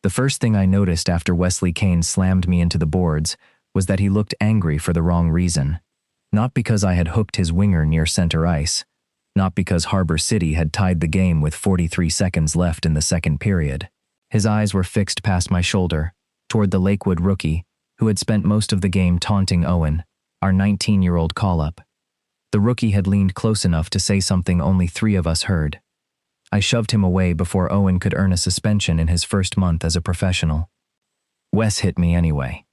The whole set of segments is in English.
The first thing I noticed after Wesley Kane slammed me into the boards was that he looked angry for the wrong reason. Not because I had hooked his winger near center ice, not because Harbor City had tied the game with 43 seconds left in the second period. His eyes were fixed past my shoulder, toward the Lakewood rookie, who had spent most of the game taunting Owen, our 19-year-old call-up. The rookie had leaned close enough to say something only 3 of us heard. I shoved him away before Owen could earn a suspension in his first month as a professional. Wes hit me anyway.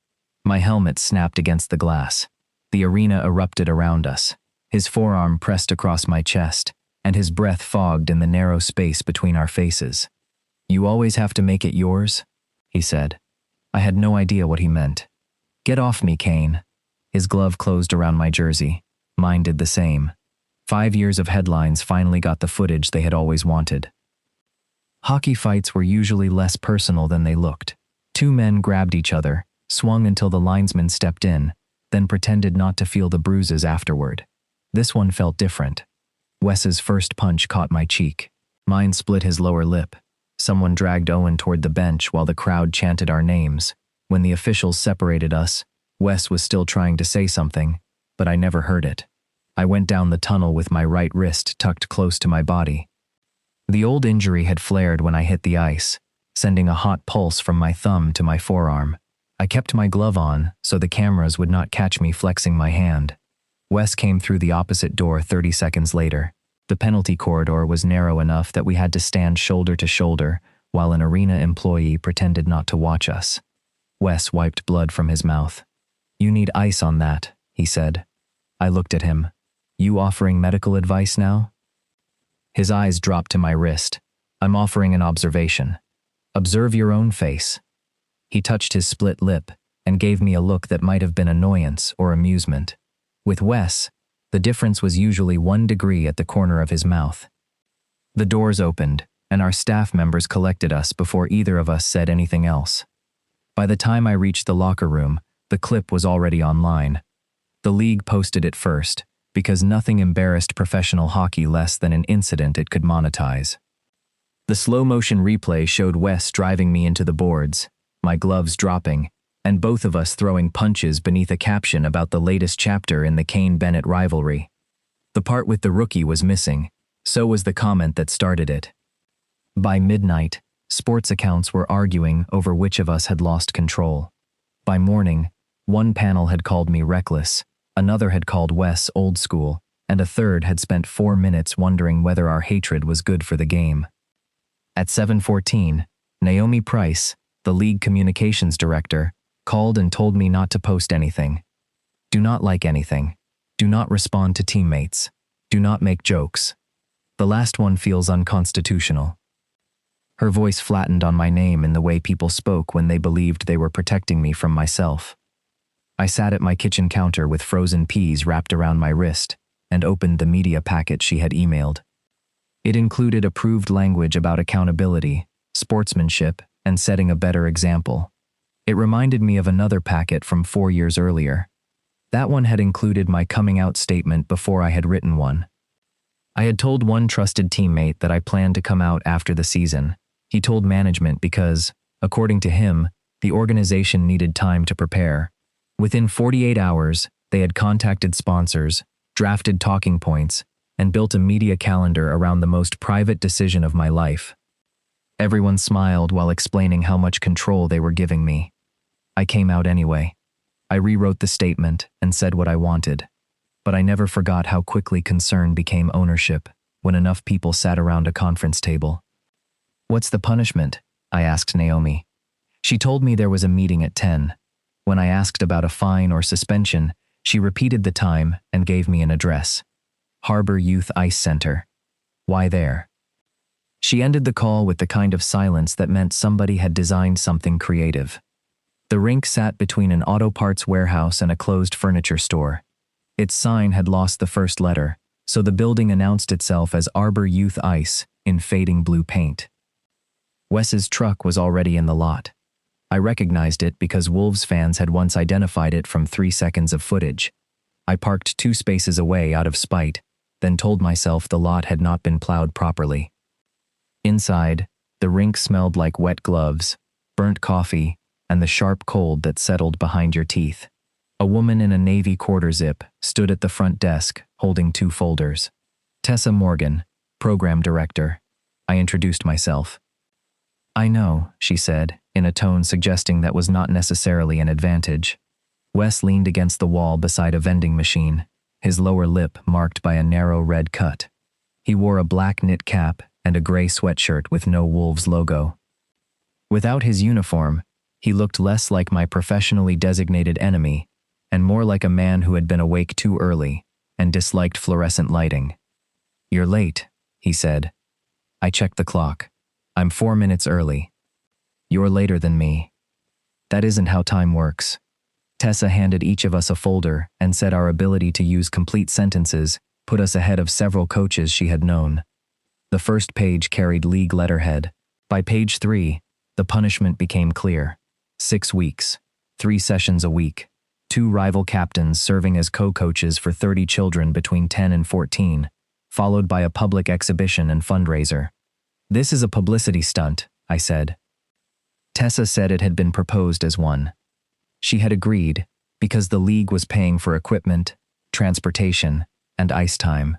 My helmet snapped against the glass. The arena erupted around us. His forearm pressed across my chest, and his breath fogged in the narrow space between our faces. "You always have to make it yours?" he said. I had no idea what he meant. "Get off me, Kane." His glove closed around my jersey. Mine did the same. 5 years of headlines finally got the footage they had always wanted. Hockey fights were usually less personal than they looked. 2 men grabbed each other, swung until the linesman stepped in, then pretended not to feel the bruises afterward. This one felt different. Wes's first punch caught my cheek. Mine split his lower lip. Someone dragged Owen toward the bench while the crowd chanted our names. When the officials separated us, Wes was still trying to say something, but I never heard it. I went down the tunnel with my right wrist tucked close to my body. The old injury had flared when I hit the ice, sending a hot pulse from my thumb to my forearm. I kept my glove on so the cameras would not catch me flexing my hand. Wes came through the opposite door 30 seconds later. The penalty corridor was narrow enough that we had to stand shoulder to shoulder while an arena employee pretended not to watch us. Wes wiped blood from his mouth. "You need ice on that," he said. I looked at him. "You offering medical advice now?" His eyes dropped to my wrist. "I'm offering an observation. Observe your own face." He touched his split lip and gave me a look that might have been annoyance or amusement. With Wes, the difference was usually 1 degree at the corner of his mouth. The doors opened, and our staff members collected us before either of us said anything else. By the time I reached the locker room, the clip was already online. The league posted it first, because nothing embarrassed professional hockey less than an incident it could monetize. The slow-motion replay showed Wes driving me into the boards, my gloves dropping, and both of us throwing punches beneath a caption about the latest chapter in the Kane-Bennett rivalry. The part with the rookie was missing, so was the comment that started it. By midnight, sports accounts were arguing over which of us had lost control. By morning, one panel had called me reckless, another had called Wes old school, and a third had spent 4 minutes wondering whether our hatred was good for the game. At 7:14, Naomi Price, the league communications director, called and told me not to post anything. Do not like anything. Do not respond to teammates. Do not make jokes. The last one feels unconstitutional. Her voice flattened on my name in the way people spoke when they believed they were protecting me from myself. I sat at my kitchen counter with frozen peas wrapped around my wrist and opened the media packet she had emailed. It included approved language about accountability, sportsmanship, and setting a better example. It reminded me of another packet from 4 years earlier. That one had included my coming out statement before I had written one. I had told one trusted teammate that I planned to come out after the season. He told management because, according to him, the organization needed time to prepare. Within 48 hours, they had contacted sponsors, drafted talking points, and built a media calendar around the most private decision of my life. Everyone smiled while explaining how much control they were giving me. I came out anyway. I rewrote the statement and said what I wanted. But I never forgot how quickly concern became ownership when enough people sat around a conference table. "What's the punishment?" I asked Naomi. She told me there was a meeting at 10. When I asked about a fine or suspension, she repeated the time and gave me an address. Harbor Youth Ice Center. Why there? She ended the call with the kind of silence that meant somebody had designed something creative. The rink sat between an auto parts warehouse and a closed furniture store. Its sign had lost the first letter, so the building announced itself as Arbor Youth Ice in fading blue paint. Wes's truck was already in the lot. I recognized it because Wolves fans had once identified it from 3 seconds of footage. I parked 2 spaces away out of spite, then told myself the lot had not been plowed properly. Inside, the rink smelled like wet gloves, burnt coffee, and the sharp cold that settled behind your teeth. A woman in a navy quarter zip stood at the front desk, holding 2 folders. Tessa Morgan, program director. I introduced myself. I know, she said, in a tone suggesting that was not necessarily an advantage. Wes leaned against the wall beside a vending machine, his lower lip marked by a narrow red cut. He wore a black knit cap and a gray sweatshirt with no Wolves logo. Without his uniform, he looked less like my professionally designated enemy and more like a man who had been awake too early and disliked fluorescent lighting. You're late, he said. I checked the clock. I'm 4 minutes early. You're later than me. That isn't how time works. Tessa handed each of us a folder and said our ability to use complete sentences put us ahead of several coaches she had known. The first page carried league letterhead. By page 3, the punishment became clear. 6 weeks, 3 sessions a week, 2 rival captains serving as co-coaches for 30 children between 10 and 14, followed by a public exhibition and fundraiser. This is a publicity stunt, I said. Tessa said it had been proposed as one. She had agreed because the league was paying for equipment, transportation, and ice time.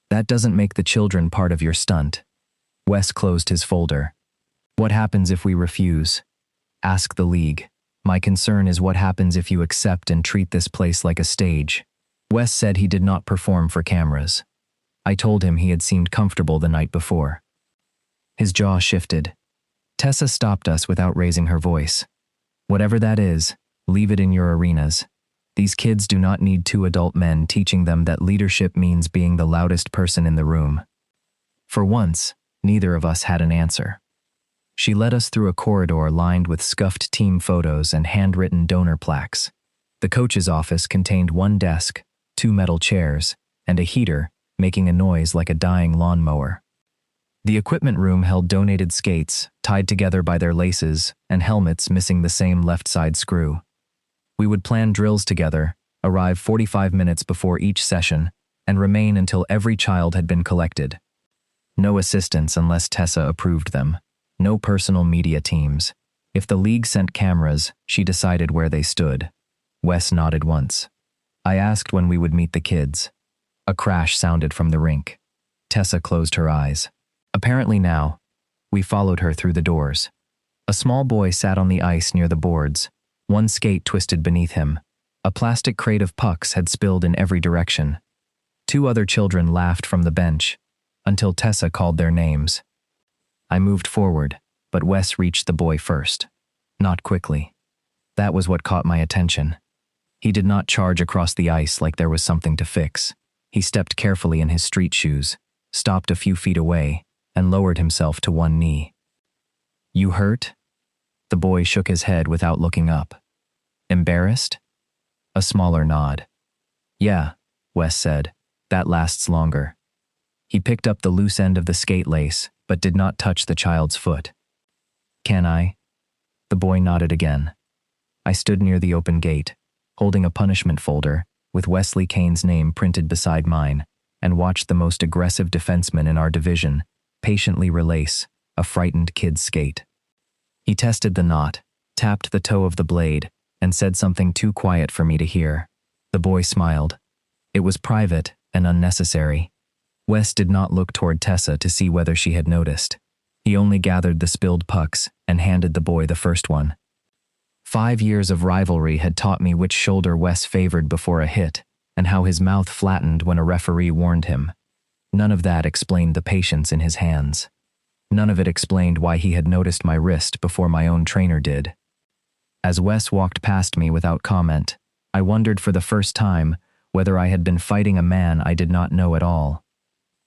That doesn't make the children part of your stunt. Wes closed his folder. What happens if we refuse? Ask the league. My concern is what happens if you accept and treat this place like a stage. Wes said he did not perform for cameras. I told him he had seemed comfortable the night before. His jaw shifted. Tessa stopped us without raising her voice. Whatever that is, leave it in your arenas. These kids do not need 2 adult men teaching them that leadership means being the loudest person in the room. For once, neither of us had an answer. She led us through a corridor lined with scuffed team photos and handwritten donor plaques. The coach's office contained 1 desk, 2 metal chairs, and a heater making a noise like a dying lawnmower. The equipment room held donated skates, tied together by their laces, and helmets missing the same left side screw. We would plan drills together, arrive 45 minutes before each session, and remain until every child had been collected. No assistants unless Tessa approved them. No personal media teams. If the league sent cameras, she decided where they stood. Wes nodded once. I asked when we would meet the kids. A crash sounded from the rink. Tessa closed her eyes. Apparently now, we followed her through the doors. A small boy sat on the ice near the boards, 1 skate twisted beneath him. A plastic crate of pucks had spilled in every direction. 2 other children laughed from the bench, until Tessa called their names. I moved forward, but Wes reached the boy first. Not quickly. That was what caught my attention. He did not charge across the ice like there was something to fix. He stepped carefully in his street shoes, stopped a few feet away, and lowered himself to 1 knee. You hurt? The boy shook his head without looking up. Embarrassed? A smaller nod. Yeah, Wes said. That lasts longer. He picked up the loose end of the skate lace, but did not touch the child's foot. Can I? The boy nodded again. I stood near the open gate, holding a punishment folder with Wesley Kane's name printed beside mine, and watched the most aggressive defenseman in our division patiently release a frightened kid's skate. He tested the knot, tapped the toe of the blade, and said something too quiet for me to hear. The boy smiled. It was private and unnecessary. Wes did not look toward Tessa to see whether she had noticed. He only gathered the spilled pucks and handed the boy the first one. 5 years of rivalry had taught me which shoulder Wes favored before a hit, and how his mouth flattened when a referee warned him. None of that explained the patience in his hands. None of it explained why he had noticed my wrist before my own trainer did. As Wes walked past me without comment, I wondered for the first time whether I had been fighting a man I did not know at all.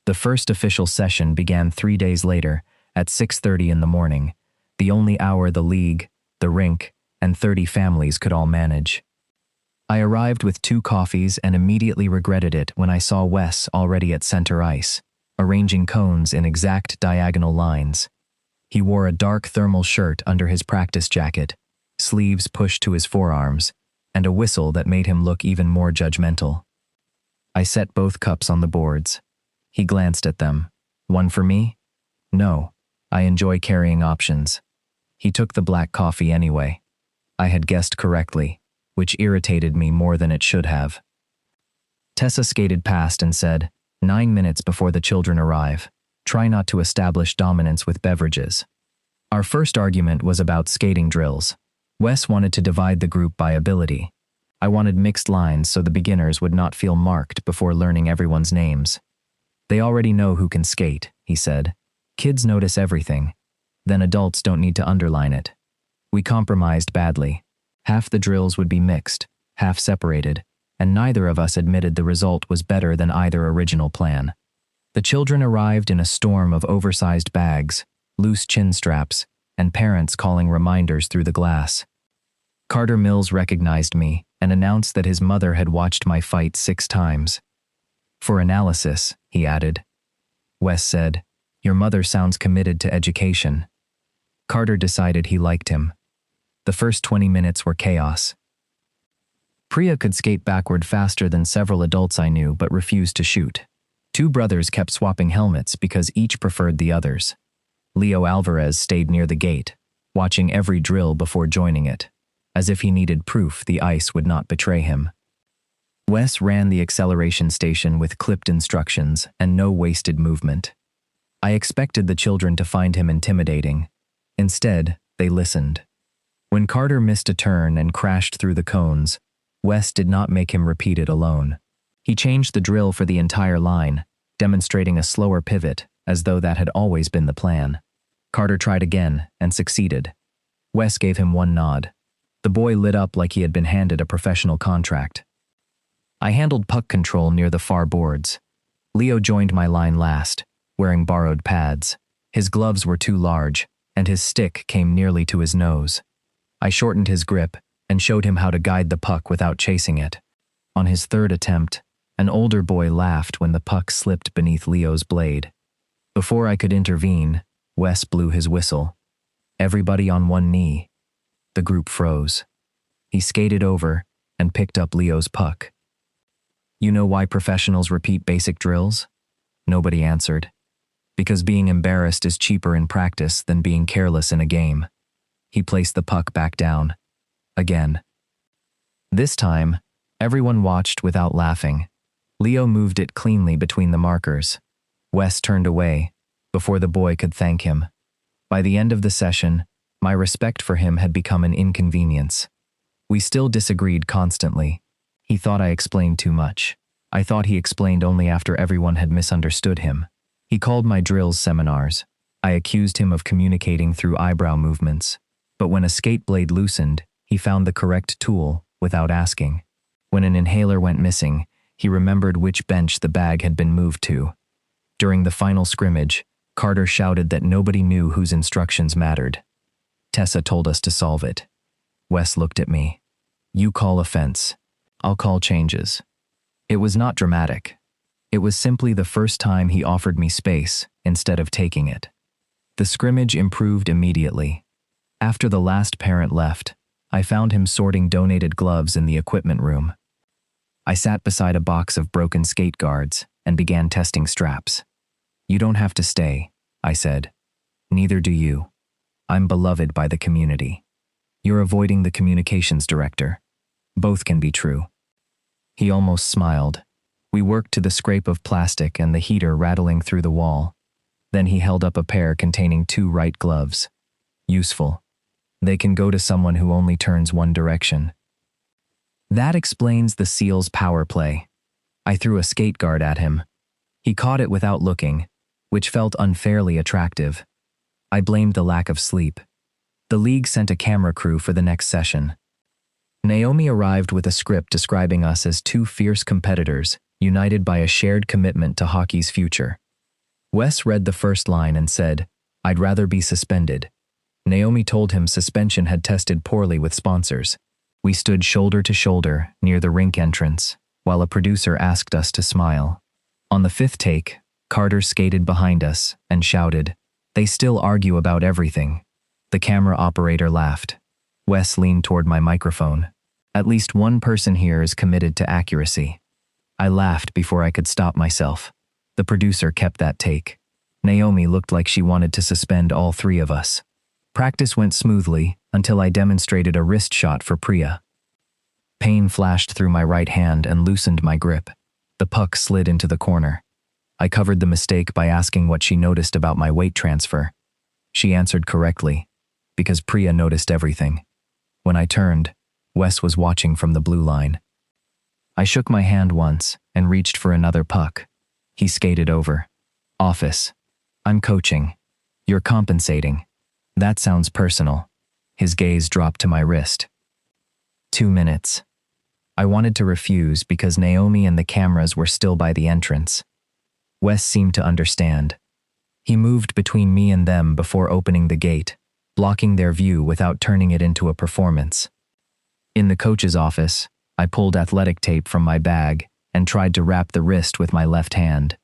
The first official session began 3 days later at 6:30 in the morning, the only hour the league, the rink, and 30 families could all manage. I arrived with 2 coffees and immediately regretted it when I saw Wes already at center ice, arranging cones in exact diagonal lines. He wore a dark thermal shirt under his practice jacket, sleeves pushed to his forearms, and a whistle that made him look even more judgmental. I set both cups on the boards. He glanced at them. One for me? No, I enjoy carrying options. He took the black coffee anyway. I had guessed correctly, which irritated me more than it should have. Tessa skated past and said, 9 minutes before the children arrive. Try not to establish dominance with beverages. Our first argument was about skating drills. Wes wanted to divide the group by ability. I wanted mixed lines so the beginners would not feel marked before learning everyone's names. They already know who can skate, he said. Kids notice everything. Then adults don't need to underline it. We compromised badly. Half the drills would be mixed, half separated, and neither of us admitted the result was better than either original plan. The children arrived in a storm of oversized bags, loose chin straps, and parents calling reminders through the glass. Carter Mills recognized me and announced that his mother had watched my fight 6 times. For analysis, he added. Wes said, your mother sounds committed to education. Carter decided he liked him. The first 20 minutes were chaos. Priya could skate backward faster than several adults I knew but refused to shoot. 2 brothers kept swapping helmets because each preferred the others. Leo Alvarez stayed near the gate, watching every drill before joining it, as if he needed proof the ice would not betray him. Wes ran the acceleration station with clipped instructions and no wasted movement. I expected the children to find him intimidating. Instead, they listened. When Carter missed a turn and crashed through the cones, Wes did not make him repeat it alone. He changed the drill for the entire line, demonstrating a slower pivot, as though that had always been the plan. Carter tried again and succeeded. Wes gave him one nod. The boy lit up like he had been handed a professional contract. I handled puck control near the far boards. Leo joined my line last, wearing borrowed pads. His gloves were too large, and his stick came nearly to his nose. I shortened his grip and showed him how to guide the puck without chasing it. On his 3rd attempt, an older boy laughed when the puck slipped beneath Leo's blade. Before I could intervene, Wes blew his whistle. Everybody on one knee. The group froze. He skated over and picked up Leo's puck. You know why professionals repeat basic drills? Nobody answered. Because being embarrassed is cheaper in practice than being careless in a game. He placed the puck back down. Again. This time, everyone watched without laughing. Leo moved it cleanly between the markers. Wes turned away, before the boy could thank him. By the end of the session, my respect for him had become an inconvenience. We still disagreed constantly. He thought I explained too much. I thought he explained only after everyone had misunderstood him. He called my drills seminars. I accused him of communicating through eyebrow movements. But when a skate blade loosened, he found the correct tool without asking. When an inhaler went missing, he remembered which bench the bag had been moved to. During the final scrimmage, Carter shouted that nobody knew whose instructions mattered. Tessa told us to solve it. Wes looked at me. You call offense. I'll call changes. It was not dramatic. It was simply the first time he offered me space instead of taking it. The scrimmage improved immediately. After the last parent left, I found him sorting donated gloves in the equipment room. I sat beside a box of broken skate guards and began testing straps. You don't have to stay, I said. Neither do you. I'm beloved by the community. You're avoiding the communications director. Both can be true. He almost smiled. We worked to the scrape of plastic and the heater rattling through the wall. Then he held up a pair containing 2 right gloves. Useful. They can go to someone who only turns one direction. That explains the SEAL's power play. I threw a skate guard at him. He caught it without looking, which felt unfairly attractive. I blamed the lack of sleep. The league sent a camera crew for the next session. Naomi arrived with a script describing us as 2 fierce competitors, united by a shared commitment to hockey's future. Wes read the first line and said, I'd rather be suspended. Naomi told him suspension had tested poorly with sponsors. We stood shoulder to shoulder near the rink entrance, while a producer asked us to smile. On the 5th take, Carter skated behind us and shouted, They still argue about everything. The camera operator laughed. Wes leaned toward my microphone. At least one person here is committed to accuracy. I laughed before I could stop myself. The producer kept that take. Naomi looked like she wanted to suspend all 3 of us. Practice went smoothly until I demonstrated a wrist shot for Priya. Pain flashed through my right hand and loosened my grip. The puck slid into the corner. I covered the mistake by asking what she noticed about my weight transfer. She answered correctly, because Priya noticed everything. When I turned, Wes was watching from the blue line. I shook my hand once and reached for another puck. He skated over. Office. I'm coaching. You're compensating. That sounds personal. His gaze dropped to my wrist. 2 minutes. I wanted to refuse because Naomi and the cameras were still by the entrance. Wes seemed to understand. He moved between me and them before opening the gate, blocking their view without turning it into a performance. In the coach's office, I pulled athletic tape from my bag and tried to wrap the wrist with my left hand.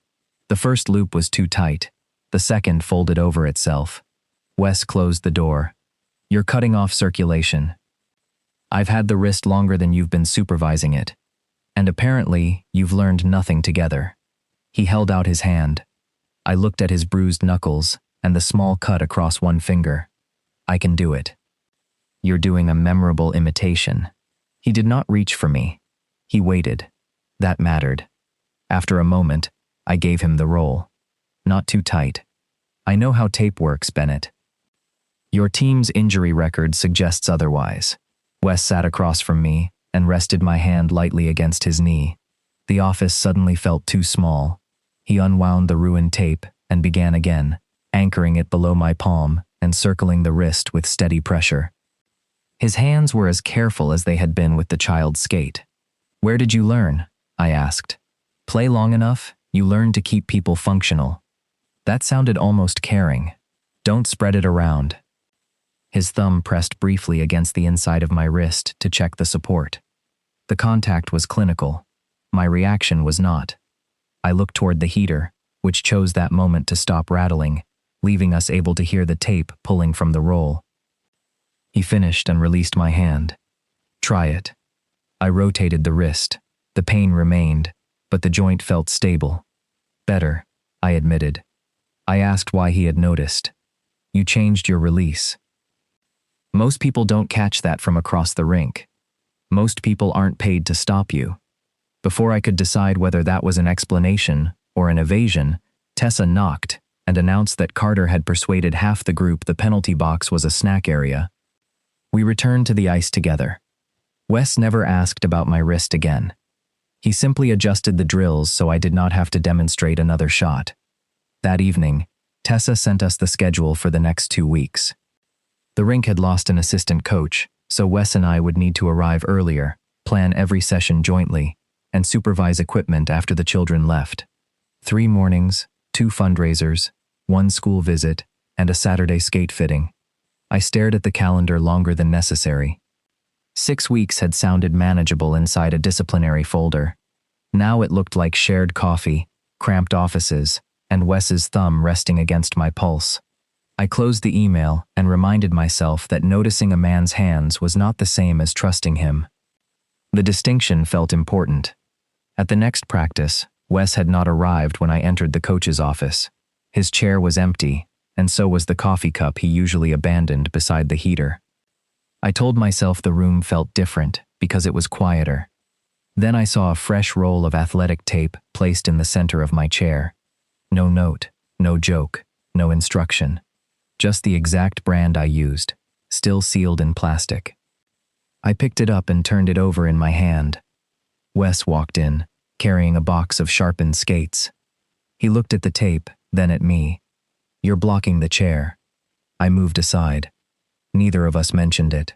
The first loop was too tight. The second folded over itself. Wes closed the door. You're cutting off circulation. I've had the wrist longer than you've been supervising it. And apparently, you've learned nothing together. He held out his hand. I looked at his bruised knuckles and the small cut across one finger. I can do it. You're doing a memorable imitation. He did not reach for me. He waited. That mattered. After a moment, I gave him the roll. Not too tight. I know how tape works, Bennett. Your team's injury record suggests otherwise. Wes sat across from me and rested my hand lightly against his knee. The office suddenly felt too small. He unwound the ruined tape and began again, anchoring it below my palm and circling the wrist with steady pressure. His hands were as careful as they had been with the child's skate. Where did you learn? I asked. Play long enough, you learn to keep people functional. That sounded almost caring. Don't spread it around. His thumb pressed briefly against the inside of my wrist to check the support. The contact was clinical. My reaction was not. I looked toward the heater, which chose that moment to stop rattling, leaving us able to hear the tape pulling from the roll. He finished and released my hand. Try it. I rotated the wrist. The pain remained, but the joint felt stable. Better, I admitted. I asked why he had noticed. You changed your release. Most people don't catch that from across the rink. Most people aren't paid to stop you. Before I could decide whether that was an explanation or an evasion, Tessa knocked and announced that Carter had persuaded half the group the penalty box was a snack area. We returned to the ice together. Wes never asked about my wrist again. He simply adjusted the drills so I did not have to demonstrate another shot. That evening, Tessa sent us the schedule for the next 2 weeks. The rink had lost an assistant coach, so Wes and I would need to arrive earlier, plan every session jointly, and supervise equipment after the children left. 3 mornings, 2 fundraisers, 1 school visit, and a Saturday skate fitting. I stared at the calendar longer than necessary. 6 weeks had sounded manageable inside a disciplinary folder. Now it looked like shared coffee, cramped offices, and Wes's thumb resting against my pulse. I closed the email and reminded myself that noticing a man's hands was not the same as trusting him. The distinction felt important. At the next practice, Wes had not arrived when I entered the coach's office. His chair was empty, and so was the coffee cup he usually abandoned beside the heater. I told myself the room felt different because it was quieter. Then I saw a fresh roll of athletic tape placed in the center of my chair. No note, no joke, no instruction. Just the exact brand I used, still sealed in plastic. I picked it up and turned it over in my hand. Wes walked in, carrying a box of sharpened skates. He looked at the tape, then at me. You're blocking the chair. I moved aside. Neither of us mentioned it.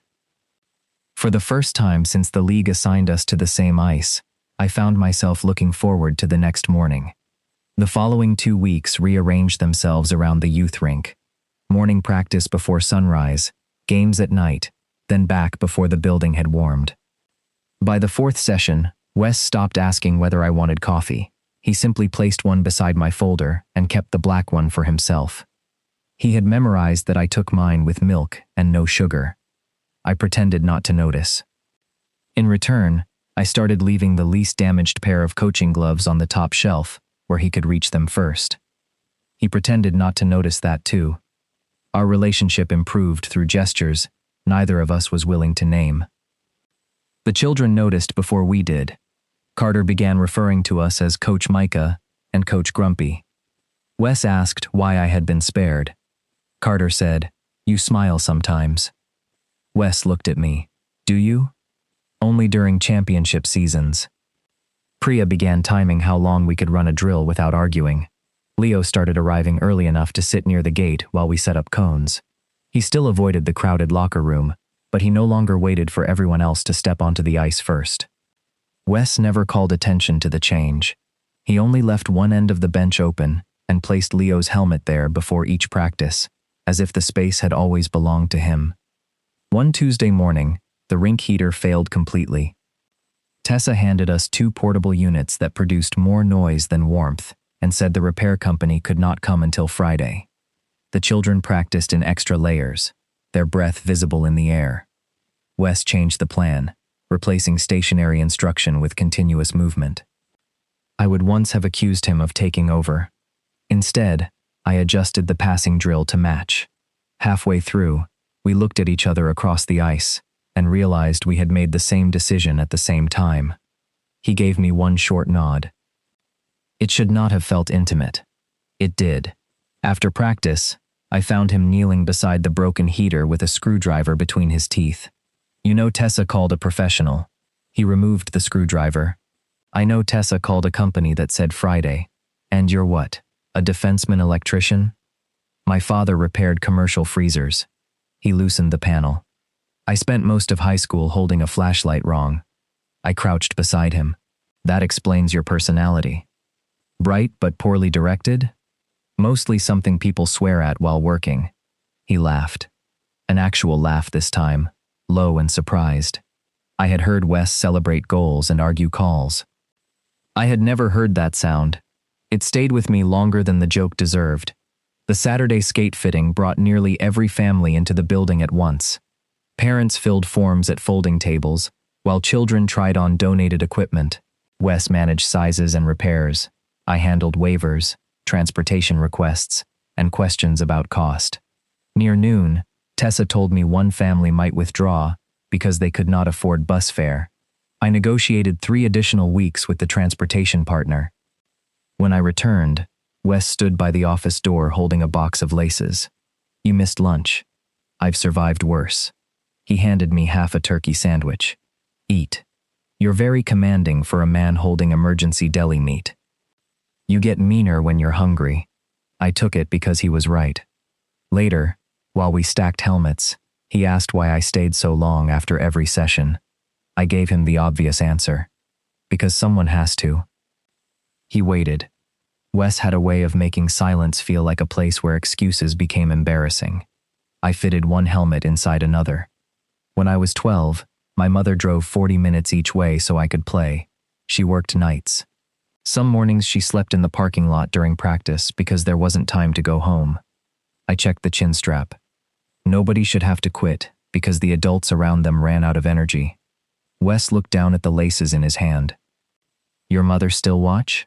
For the first time since the league assigned us to the same ice, I found myself looking forward to the next morning. The following 2 weeks rearranged themselves around the youth rink. Morning practice before sunrise, games at night, then back before the building had warmed. By the 4th session, Wes stopped asking whether I wanted coffee. He simply placed one beside my folder and kept the black one for himself. He had memorized that I took mine with milk and no sugar. I pretended not to notice. In return, I started leaving the least damaged pair of coaching gloves on the top shelf, where he could reach them first. He pretended not to notice that too. Our relationship improved through gestures neither of us was willing to name. The children noticed before we did. Carter began referring to us as Coach Micah and Coach Grumpy. Wes asked why I had been spared. Carter said, "You smile sometimes." Wes looked at me. "Do you?" "Only during championship seasons." Priya began timing how long we could run a drill without arguing. Leo started arriving early enough to sit near the gate while we set up cones. He still avoided the crowded locker room, but he no longer waited for everyone else to step onto the ice first. Wes never called attention to the change. He only left one end of the bench open and placed Leo's helmet there before each practice, as if the space had always belonged to him. One Tuesday morning, the rink heater failed completely. Tessa handed us 2 portable units that produced more noise than warmth and said the repair company could not come until Friday. The children practiced in extra layers, their breath visible in the air. Wes changed the plan, replacing stationary instruction with continuous movement. I would once have accused him of taking over. Instead, I adjusted the passing drill to match. Halfway through, we looked at each other across the ice and realized we had made the same decision at the same time. He gave me one short nod. It should not have felt intimate. It did. After practice, I found him kneeling beside the broken heater with a screwdriver between his teeth. "You know Tessa called a professional." He removed the screwdriver. "I know Tessa called a company that said Friday. And you're what, a defenseman electrician?" "My father repaired commercial freezers." He loosened the panel. "I spent most of high school holding a flashlight wrong." I crouched beside him. "That explains your personality. Bright but poorly directed? Mostly something people swear at while working." He laughed. An actual laugh this time, low and surprised. I had heard Wes celebrate goals and argue calls. I had never heard that sound. It stayed with me longer than the joke deserved. The Saturday skate fitting brought nearly every family into the building at once. Parents filled forms at folding tables, while children tried on donated equipment. Wes managed sizes and repairs. I handled waivers, transportation requests, and questions about cost. Near noon, Tessa told me one family might withdraw because they could not afford bus fare. I negotiated 3 additional weeks with the transportation partner. When I returned, Wes stood by the office door holding a box of laces. "You missed lunch. I've survived worse." He handed me half a turkey sandwich. "Eat. You're very commanding for a man holding emergency deli meat." "You get meaner when you're hungry." I took it because he was right. Later, while we stacked helmets, he asked why I stayed so long after every session. I gave him the obvious answer. Because someone has to. He waited. Wes had a way of making silence feel like a place where excuses became embarrassing. I fitted one helmet inside another. When I was 12, my mother drove 40 minutes each way so I could play. She worked nights. Some mornings she slept in the parking lot during practice because there wasn't time to go home. I checked the chin strap. Nobody should have to quit because the adults around them ran out of energy. Wes looked down at the laces in his hand. "Your mother still watch?"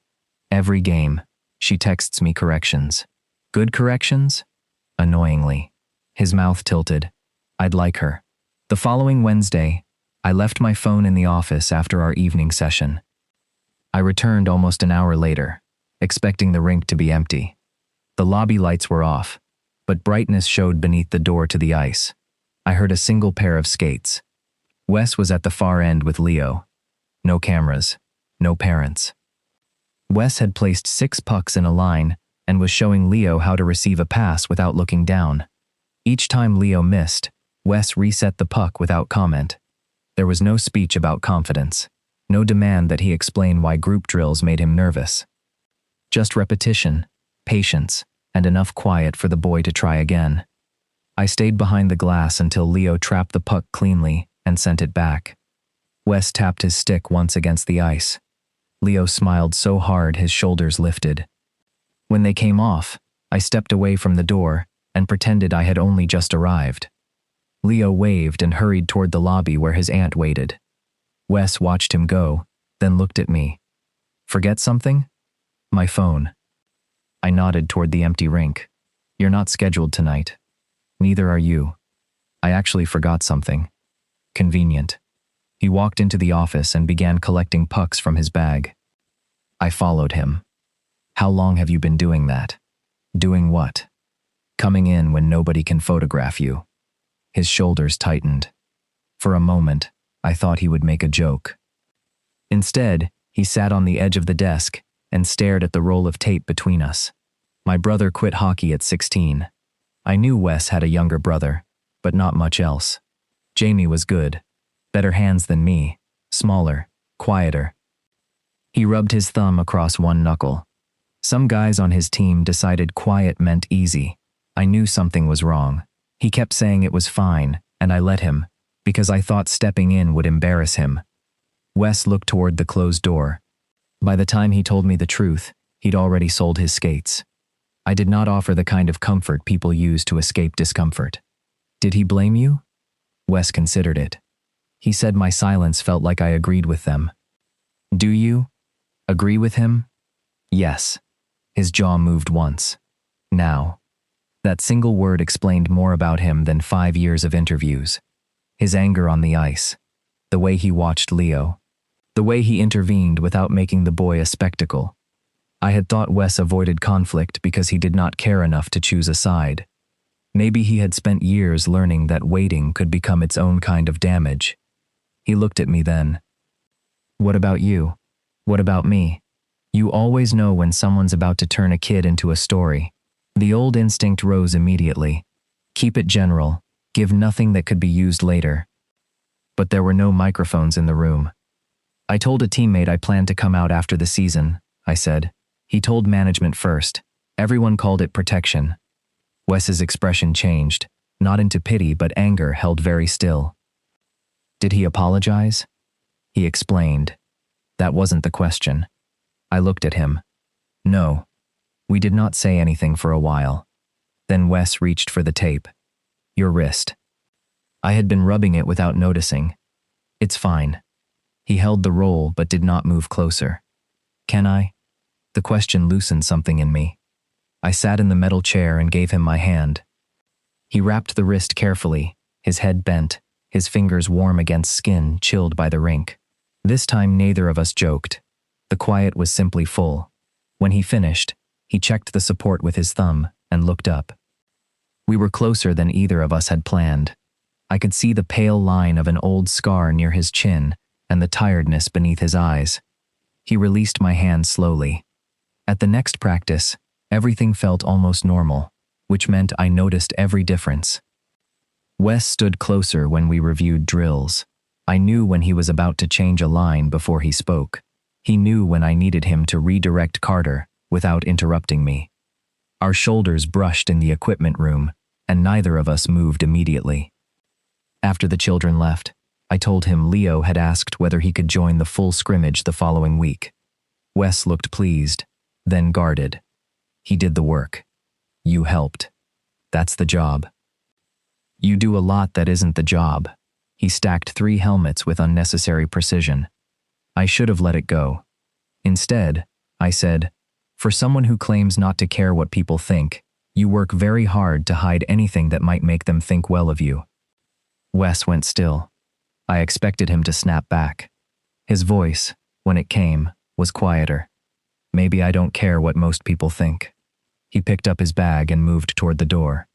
"Every game. She texts me corrections." "Good corrections?" Annoyingly. His mouth tilted. "I'd like her." The following Wednesday, I left my phone in the office after our evening session. I returned almost an hour later, expecting the rink to be empty. The lobby lights were off, but brightness showed beneath the door to the ice. I heard a single pair of skates. Wes was at the far end with Leo. No cameras, no parents. Wes had placed 6 pucks in a line and was showing Leo how to receive a pass without looking down. Each time Leo missed, Wes reset the puck without comment. There was no speech about confidence. No demand that he explain why group drills made him nervous. Just repetition, patience, and enough quiet for the boy to try again. I stayed behind the glass until Leo trapped the puck cleanly and sent it back. Wes tapped his stick once against the ice. Leo smiled so hard his shoulders lifted. When they came off, I stepped away from the door and pretended I had only just arrived. Leo waved and hurried toward the lobby where his aunt waited. Wes watched him go, then looked at me. "Forget something?" "My phone." I nodded toward the empty rink. "You're not scheduled tonight." Neither are you. I actually forgot something. Convenient. He walked into the office and began collecting pucks from his bag. I followed him. How long have you been doing that? Doing what? Coming in when nobody can photograph you. His shoulders tightened. For a moment, I thought he would make a joke. Instead, he sat on the edge of the desk and stared at the roll of tape between us. My brother quit hockey at 16. I knew Wes had a younger brother, but not much else. Jamie was good. Better hands than me, smaller, quieter. He rubbed his thumb across one knuckle. Some guys on his team decided quiet meant easy. I knew something was wrong. He kept saying it was fine, and I let him, because I thought stepping in would embarrass him. Wes looked toward the closed door. By the time he told me the truth, he'd already sold his skates. I did not offer the kind of comfort people use to escape discomfort. Did he blame you? Wes considered it. He said my silence felt like I agreed with them. Do you? Agree with him? Yes. His jaw moved once. Now. That single word explained more about him than 5 years of interviews. His anger on the ice. The way he watched Leo. The way he intervened without making the boy a spectacle. I had thought Wes avoided conflict because he did not care enough to choose a side. Maybe he had spent years learning that waiting could become its own kind of damage. He looked at me then. What about you? What about me? You always know when someone's about to turn a kid into a story. The old instinct rose immediately. Keep it general. Give nothing that could be used later. But there were no microphones in the room. I told a teammate I planned to come out after the season, I said. He told management first. Everyone called it protection. Wes's expression changed, not into pity but anger held very still. Did he apologize? He explained. That wasn't the question. I looked at him. No. We did not say anything for a while. Then Wes reached for the tape. Your wrist. I had been rubbing it without noticing. It's fine. He held the roll but did not move closer. Can I? The question loosened something in me. I sat in the metal chair and gave him my hand. He wrapped the wrist carefully, his head bent, his fingers warm against skin chilled by the rink. This time neither of us joked. The quiet was simply full. When he finished, he checked the support with his thumb and looked up. We were closer than either of us had planned. I could see the pale line of an old scar near his chin and the tiredness beneath his eyes. He released my hand slowly. At the next practice, everything felt almost normal, which meant I noticed every difference. Wes stood closer when we reviewed drills. I knew when he was about to change a line before he spoke. He knew when I needed him to redirect Carter without interrupting me. Our shoulders brushed in the equipment room, and neither of us moved immediately. After the children left, I told him Leo had asked whether he could join the full scrimmage the following week. Wes looked pleased, then guarded. He did the work. You helped. That's the job. You do a lot that isn't the job. He stacked 3 helmets with unnecessary precision. I should have let it go. Instead, I said, for someone who claims not to care what people think, you work very hard to hide anything that might make them think well of you. Wes went still. I expected him to snap back. His voice, when it came, was quieter. Maybe I don't care what most people think. He picked up his bag and moved toward the door.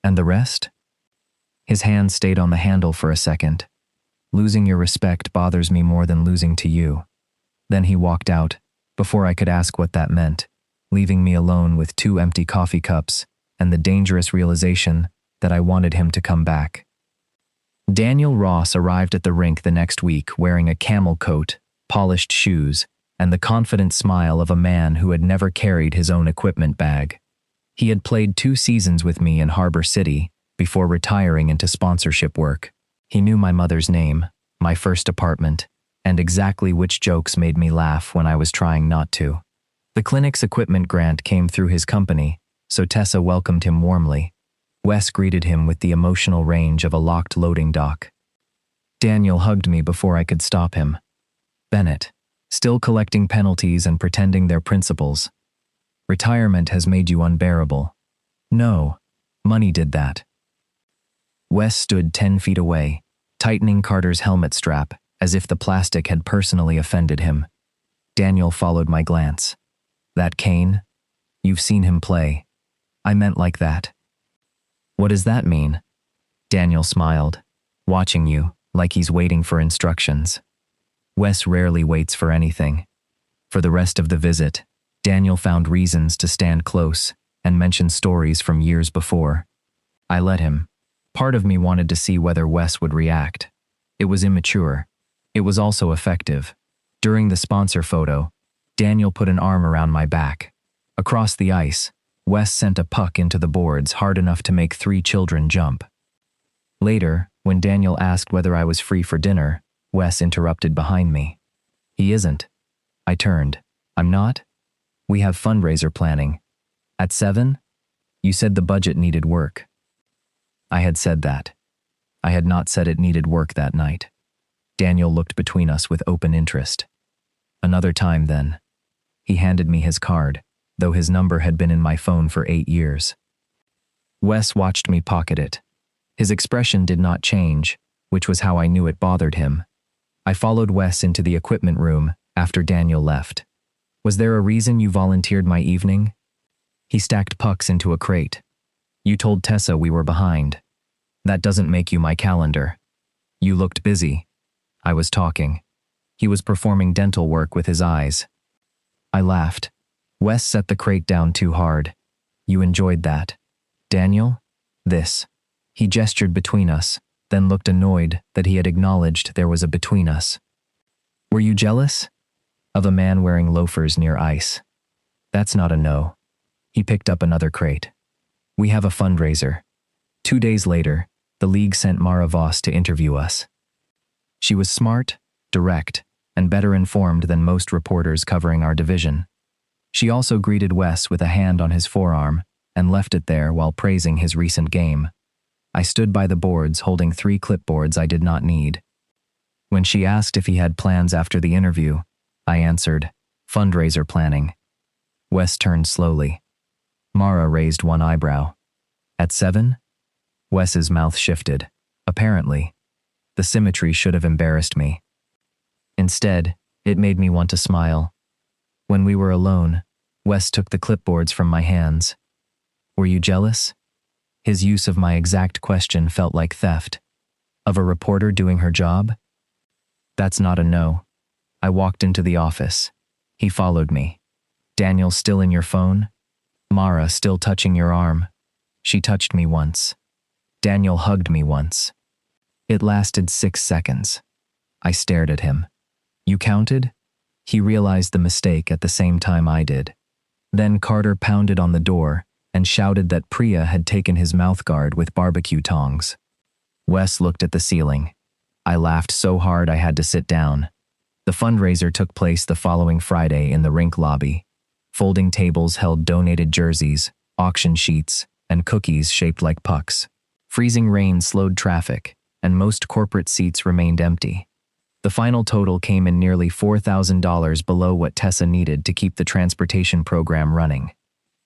And the rest? His hand stayed on the handle for a second. Losing your respect bothers me more than losing to you. Then he walked out, before I could ask what that meant, leaving me alone with 2 empty coffee cups and the dangerous realization that I wanted him to come back. Daniel Ross arrived at the rink the next week wearing a camel coat, polished shoes, and the confident smile of a man who had never carried his own equipment bag. He had played 2 seasons with me in Harbor City before retiring into sponsorship work. He knew my mother's name, my first apartment, and exactly which jokes made me laugh when I was trying not to. The clinic's equipment grant came through his company, so Tessa welcomed him warmly. Wes greeted him with the emotional range of a locked loading dock. Daniel hugged me before I could stop him. Bennett, still collecting penalties and pretending they're principles. Retirement has made you unbearable. No, money did that. Wes stood 10 feet away, tightening Carter's helmet strap as if the plastic had personally offended him. Daniel followed my glance. That Kane? You've seen him play. I meant like that. What does that mean? Daniel smiled, watching you, like he's waiting for instructions. Wes rarely waits for anything. For the rest of the visit, Daniel found reasons to stand close and mention stories from years before. I let him. Part of me wanted to see whether Wes would react. It was immature. It was also effective. During the sponsor photo, Daniel put an arm around my back. Across the ice, Wes sent a puck into the boards hard enough to make 3 children jump. Later, when Daniel asked whether I was free for dinner, Wes interrupted behind me. He isn't. I turned. I'm not? We have fundraiser planning. At 7? You said the budget needed work. I had said that. I had not said it needed work that night. Daniel looked between us with open interest. Another time then. He handed me his card, though his number had been in my phone for 8 years. Wes watched me pocket it. His expression did not change, which was how I knew it bothered him. I followed Wes into the equipment room after Daniel left. Was there a reason you volunteered my evening? He stacked pucks into a crate. You told Tessa we were behind. That doesn't make you my calendar. You looked busy. I was talking. He was performing dental work with his eyes. I laughed. Wes set the crate down too hard. You enjoyed that. Daniel? This. He gestured between us, then looked annoyed that he had acknowledged there was a between us. Were you jealous? Of a man wearing loafers near ice. That's not a no. He picked up another crate. We have a fundraiser. 2 days later, the league sent Mara Voss to interview us. She was smart, direct, and better informed than most reporters covering our division. She also greeted Wes with a hand on his forearm and left it there while praising his recent game. I stood by the boards holding 3 clipboards I did not need. When she asked if he had plans after the interview, I answered, fundraiser planning. Wes turned slowly. Mara raised one eyebrow. At 7? Wes's mouth shifted. Apparently. The symmetry should have embarrassed me. Instead, it made me want to smile. When we were alone, Wes took the clipboards from my hands. Were you jealous? His use of my exact question felt like theft. Of a reporter doing her job? That's not a no. I walked into the office. He followed me. Daniel still in your phone? Mara still touching your arm? She touched me once. Daniel hugged me once. It lasted 6 seconds. I stared at him. You counted? He realized the mistake at the same time I did. Then Carter pounded on the door and shouted that Priya had taken his mouthguard with barbecue tongs. Wes looked at the ceiling. I laughed so hard I had to sit down. The fundraiser took place the following Friday in the rink lobby. Folding tables held donated jerseys, auction sheets, and cookies shaped like pucks. Freezing rain slowed traffic, and most corporate seats remained empty. The final total came in nearly $4,000 below what Tessa needed to keep the transportation program running.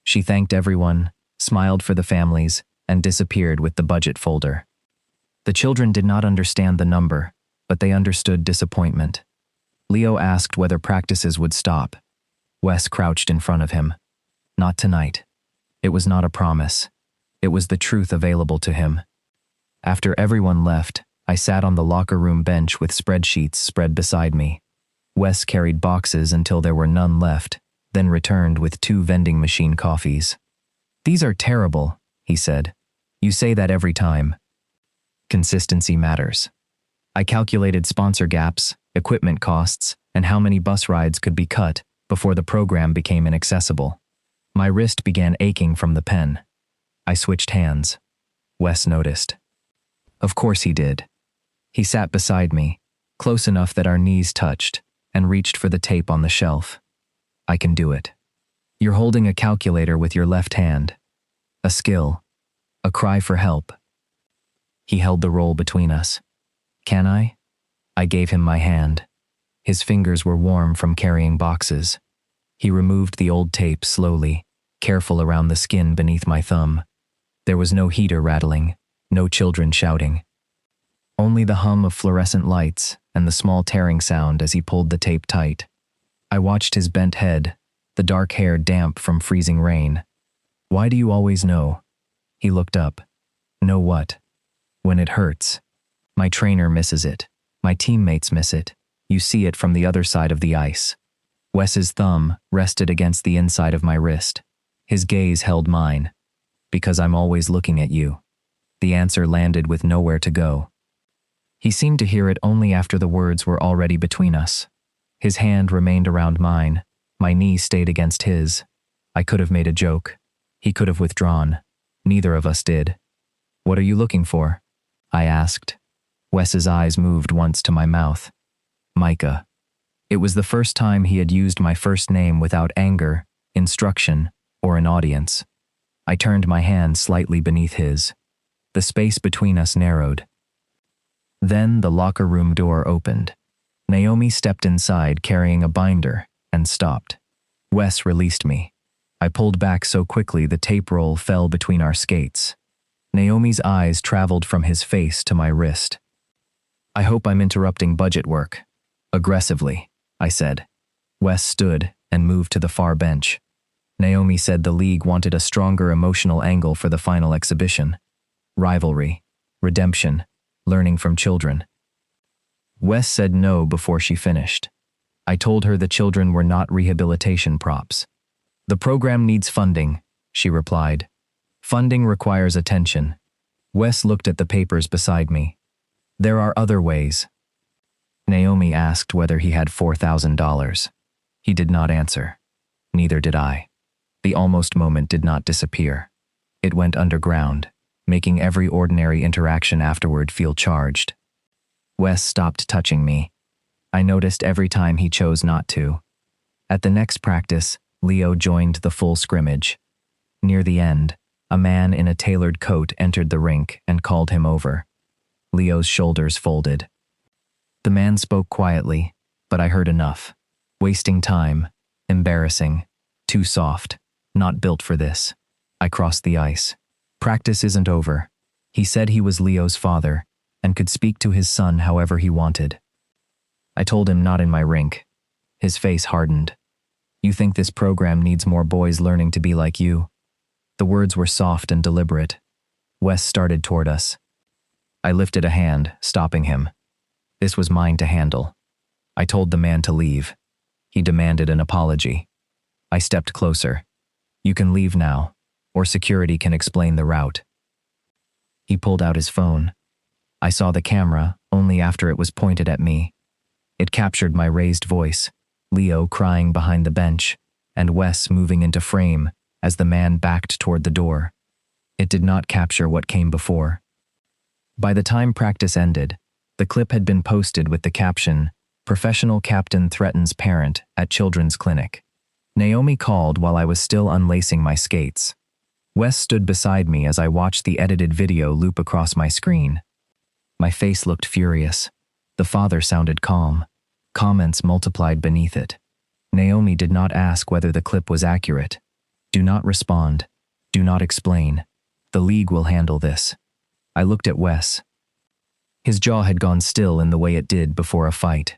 She thanked everyone, smiled for the families, and disappeared with the budget folder. The children did not understand the number, but they understood disappointment. Leo asked whether practices would stop. Wes crouched in front of him. Not tonight. It was not a promise. It was the truth available to him. After everyone left, I sat on the locker room bench with spreadsheets spread beside me. Wes carried boxes until there were none left, then returned with 2 vending machine coffees. These are terrible, he said. You say that every time. Consistency matters. I calculated sponsor gaps, equipment costs, and how many bus rides could be cut before the program became inaccessible. My wrist began aching from the pen. I switched hands. Wes noticed. Of course he did. He sat beside me, close enough that our knees touched, and reached for the tape on the shelf. I can do it. You're holding a calculator with your left hand. A skill. A cry for help. He held the roll between us. Can I? I gave him my hand. His fingers were warm from carrying boxes. He removed the old tape slowly, careful around the skin beneath my thumb. There was no heater rattling, No children shouting. Only the hum of fluorescent lights and the small tearing sound as he pulled the tape tight. I watched his bent head, the dark hair damp from freezing rain. Why do you always know? He looked up. Know what? When it hurts. My trainer misses it. My teammates miss it. You see it from the other side of the ice. Wes's thumb rested against the inside of my wrist. His gaze held mine. Because I'm always looking at you. The answer landed with nowhere to go. He seemed to hear it only after the words were already between us. His hand remained around mine. My knee stayed against his. I could have made a joke. He could have withdrawn. Neither of us did. What are you looking for? I asked. Wes's eyes moved once to my mouth. Micah. It was the first time he had used my first name without anger, instruction, or an audience. I turned my hand slightly beneath his. The space between us narrowed. Then the locker room door opened. Naomi stepped inside carrying a binder and stopped. Wes released me. I pulled back so quickly the tape roll fell between our skates. Naomi's eyes traveled from his face to my wrist. I hope I'm interrupting budget work. Aggressively, I said. Wes stood and moved to the far bench. Naomi said the league wanted a stronger emotional angle for the final exhibition. Rivalry, redemption, learning from children. Wes said no before she finished. I told her the children were not rehabilitation props. The program needs funding, she replied. Funding requires attention. Wes looked at the papers beside me. There are other ways. Naomi asked whether he had $4,000. He did not answer. Neither did I. The almost moment did not disappear. It went underground, making every ordinary interaction afterward feel charged. Wes stopped touching me. I noticed every time he chose not to. At the next practice, Leo joined the full scrimmage. Near the end, a man in a tailored coat entered the rink and called him over. Leo's shoulders folded. The man spoke quietly, but I heard enough. Wasting time, embarrassing, too soft, not built for this. I crossed the ice. Practice isn't over. He said he was Leo's father and could speak to his son however he wanted. I told him not in my rink. His face hardened. You think this program needs more boys learning to be like you? The words were soft and deliberate. Wes started toward us. I lifted a hand, stopping him. This was mine to handle. I told the man to leave. He demanded an apology. I stepped closer. You can leave now, or security can explain the route. He pulled out his phone. I saw the camera only after it was pointed at me. It captured my raised voice, Leo crying behind the bench, and Wes moving into frame as the man backed toward the door. It did not capture what came before. By the time practice ended, the clip had been posted with the caption, "Professional captain threatens parent at children's clinic." Naomi called while I was still unlacing my skates. Wes stood beside me as I watched the edited video loop across my screen. My face looked furious. The father sounded calm. Comments multiplied beneath it. Naomi did not ask whether the clip was accurate. Do not respond. Do not explain. The league will handle this. I looked at Wes. His jaw had gone still in the way it did before a fight.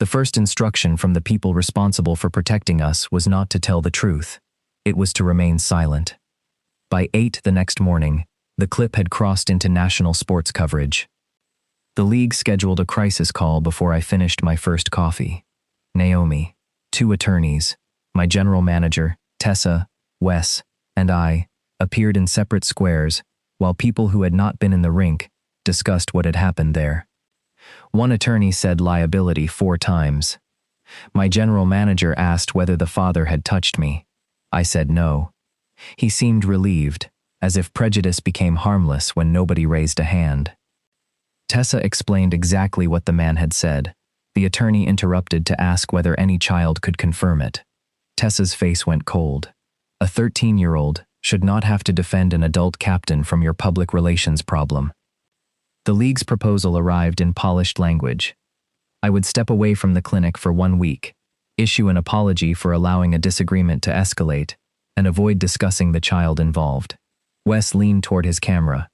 The first instruction from the people responsible for protecting us was not to tell the truth. It was to remain silent. By 8 the next morning, the clip had crossed into national sports coverage. The league scheduled a crisis call before I finished my first coffee. Naomi, 2 attorneys, my general manager, Tessa, Wes, and I, appeared in separate squares, while people who had not been in the rink discussed what had happened there. One attorney said liability 4 times. My general manager asked whether the father had touched me. I said no. He seemed relieved, as if prejudice became harmless when nobody raised a hand. Tessa explained exactly what the man had said. The attorney interrupted to ask whether any child could confirm it. Tessa's face went cold. A 13-year-old should not have to defend an adult captain from your public relations problem. The league's proposal arrived in polished language. I would step away from the clinic for 1 week, issue an apology for allowing a disagreement to escalate, and avoid discussing the child involved. Wes leaned toward his camera.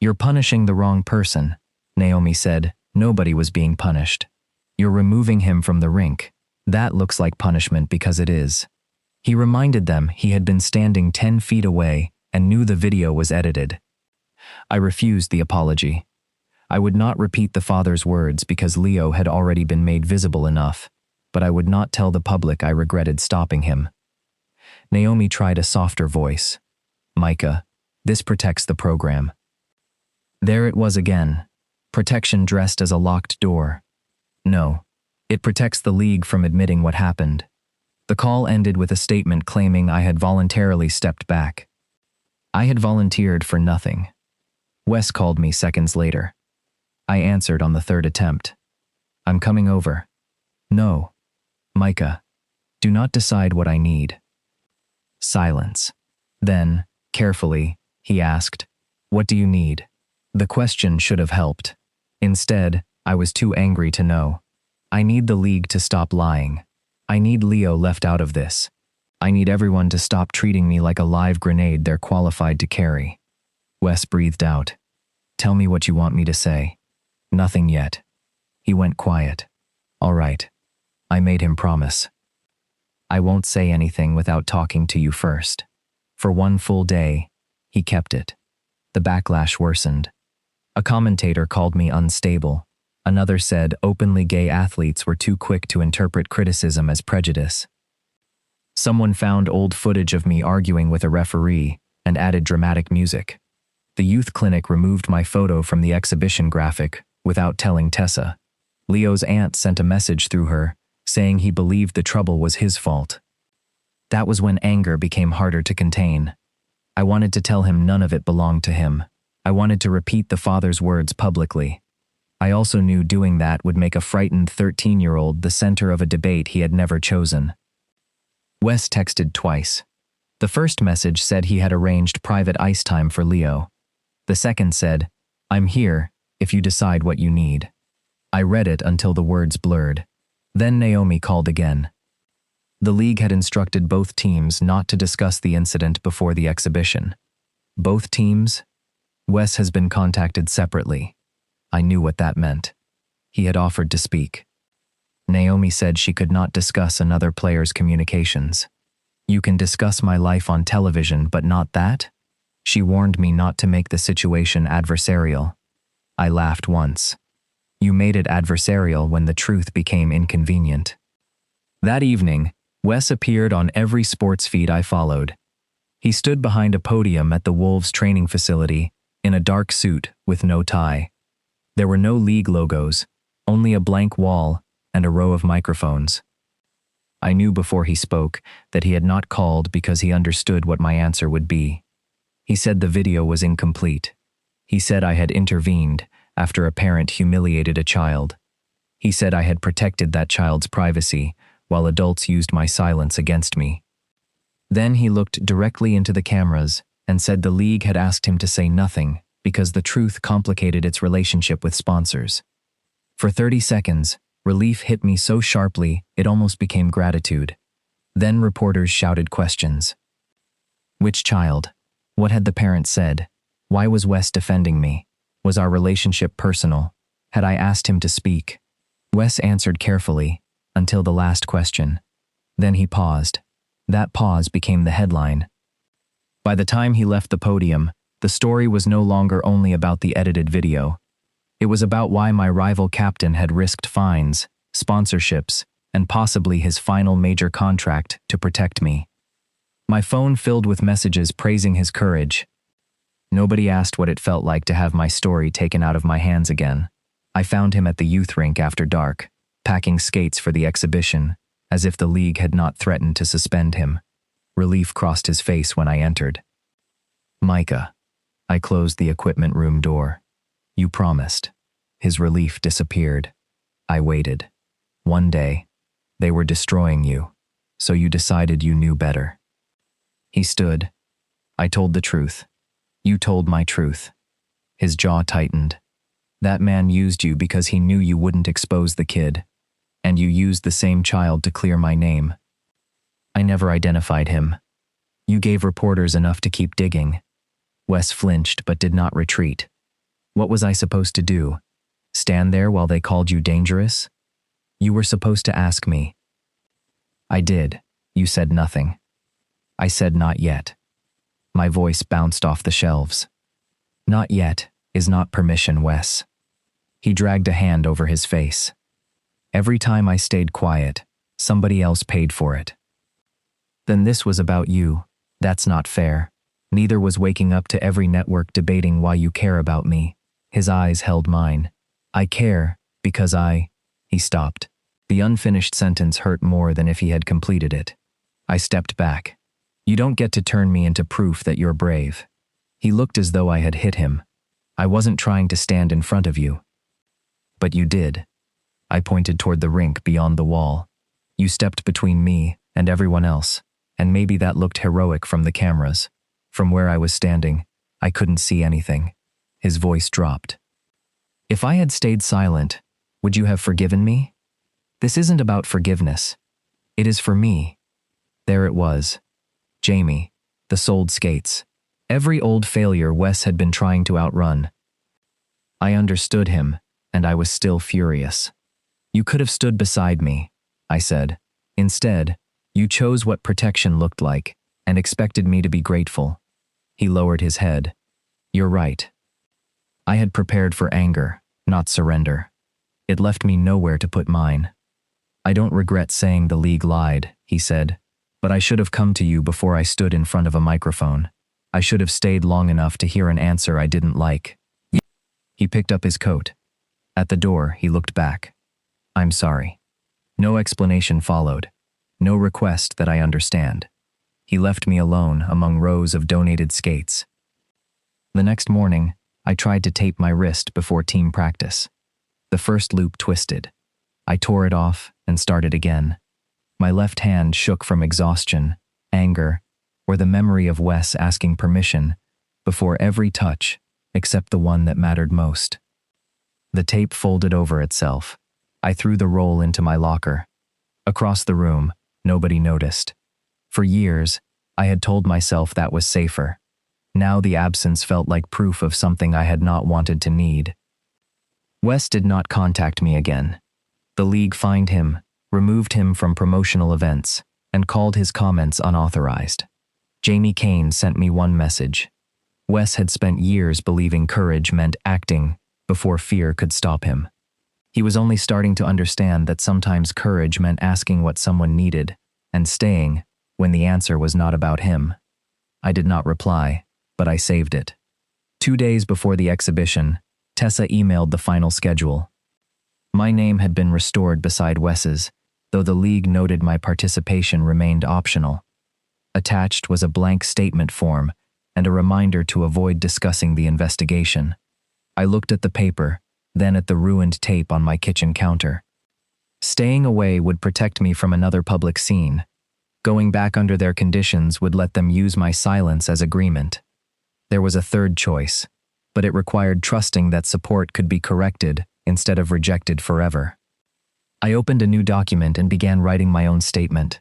You're punishing the wrong person, Naomi said. Nobody was being punished. You're removing him from the rink. That looks like punishment because it is. He reminded them he had been standing 10 feet away and knew the video was edited. I refused the apology. I would not repeat the father's words because Leo had already been made visible enough, but I would not tell the public I regretted stopping him. Naomi tried a softer voice. Micah, this protects the program. There it was again. Protection dressed as a locked door. No, it protects the league from admitting what happened. The call ended with a statement claiming I had voluntarily stepped back. I had volunteered for nothing. Wes called me seconds later. I answered on the third attempt. I'm coming over. No. Micah, do not decide what I need. Silence. Then, carefully, he asked, what do you need? The question should have helped. Instead, I was too angry to know. I need the league to stop lying. I need Leo left out of this. I need everyone to stop treating me like a live grenade they're qualified to carry. Wes breathed out. Tell me what you want me to say. Nothing yet. He went quiet. All right. I made him promise. I won't say anything without talking to you first. For one full day, he kept it. The backlash worsened. A commentator called me unstable. Another said openly gay athletes were too quick to interpret criticism as prejudice. Someone found old footage of me arguing with a referee and added dramatic music. The youth clinic removed my photo from the exhibition graphic without telling Tessa. Leo's aunt sent a message through her, saying he believed the trouble was his fault. That was when anger became harder to contain. I wanted to tell him none of it belonged to him. I wanted to repeat the father's words publicly. I also knew doing that would make a frightened 13-year-old the center of a debate he had never chosen. Wes texted twice. The first message said he had arranged private ice time for Leo. The second said, I'm here if you decide what you need. I read it until the words blurred. Then Naomi called again. The league had instructed both teams not to discuss the incident before the exhibition. Both teams? Wes has been contacted separately. I knew what that meant. He had offered to speak. Naomi said she could not discuss another player's communications. You can discuss my life on television, but not that? She warned me not to make the situation adversarial. I laughed once. You made it adversarial when the truth became inconvenient. That evening, Wes appeared on every sports feed I followed. He stood behind a podium at the Wolves training facility in a dark suit with no tie. There were no league logos, only a blank wall and a row of microphones. I knew before he spoke that he had not called because he understood what my answer would be. He said the video was incomplete. He said I had intervened after a parent humiliated a child. He said I had protected that child's privacy while adults used my silence against me. Then he looked directly into the cameras and said the league had asked him to say nothing because the truth complicated its relationship with sponsors. For 30 seconds, relief hit me so sharply it almost became gratitude. Then reporters shouted questions. Which child? What had the parent said? Why was Wes defending me? Was our relationship personal? Had I asked him to speak? Wes answered carefully, until the last question. Then he paused. That pause became the headline. By the time he left the podium, the story was no longer only about the edited video. It was about why my rival captain had risked fines, sponsorships, and possibly his final major contract to protect me. My phone filled with messages praising his courage. Nobody asked what it felt like to have my story taken out of my hands again. I found him at the youth rink after dark, packing skates for the exhibition, as if the league had not threatened to suspend him. Relief crossed his face when I entered. Micah. I closed the equipment room door. You promised. His relief disappeared. I waited. One day, they were destroying you, so you decided you knew better. He stood. I told the truth. You told my truth. His jaw tightened. That man used you because he knew you wouldn't expose the kid, and you used the same child to clear my name. I never identified him. You gave reporters enough to keep digging. Wes flinched but did not retreat. What was I supposed to do? Stand there while they called you dangerous? You were supposed to ask me. I did. You said nothing. I said not yet. My voice bounced off the shelves. Not yet is not permission, Wes. He dragged a hand over his face. Every time I stayed quiet, somebody else paid for it. Then this was about you. That's not fair. Neither was waking up to every network debating why you care about me. His eyes held mine. I care because He stopped. The unfinished sentence hurt more than if he had completed it. I stepped back. You don't get to turn me into proof that you're brave. He looked as though I had hit him. I wasn't trying to stand in front of you. But you did. I pointed toward the rink beyond the wall. You stepped between me and everyone else, and maybe that looked heroic from the cameras. From where I was standing, I couldn't see anything. His voice dropped. If I had stayed silent, would you have forgiven me? This isn't about forgiveness. It is for me. There it was. Jamie, the sold skates. Every old failure Wes had been trying to outrun. I understood him, and I was still furious. You could have stood beside me, I said. Instead, you chose what protection looked like and expected me to be grateful. He lowered his head. You're right. I had prepared for anger, not surrender. It left me nowhere to put mine. I don't regret saying the league lied, he said, but I should have come to you before I stood in front of a microphone. I should have stayed long enough to hear an answer I didn't like. He picked up his coat. At the door, he looked back. I'm sorry. No explanation followed. No request that I understand. He left me alone among rows of donated skates. The next morning, I tried to tape my wrist before team practice. The first loop twisted. I tore it off and started again. My left hand shook from exhaustion, anger, or the memory of Wes asking permission before every touch except the one that mattered most. The tape folded over itself. I threw the roll into my locker. Across the room, nobody noticed. For years, I had told myself that was safer. Now the absence felt like proof of something I had not wanted to need. Wes did not contact me again. The league fined him, removed him from promotional events, and called his comments unauthorized. Jamie Kane sent me one message. Wes had spent years believing courage meant acting before fear could stop him. He was only starting to understand that sometimes courage meant asking what someone needed and staying when the answer was not about him. I did not reply, but I saved it. 2 days before the exhibition, Tessa emailed the final schedule. My name had been restored beside Wes's, though the league noted my participation remained optional. Attached was a blank statement form and a reminder to avoid discussing the investigation. I looked at the paper, then at the ruined tape on my kitchen counter. Staying away would protect me from another public scene. Going back under their conditions would let them use my silence as agreement. There was a third choice, but it required trusting that support could be corrected instead of rejected forever. I opened a new document and began writing my own statement.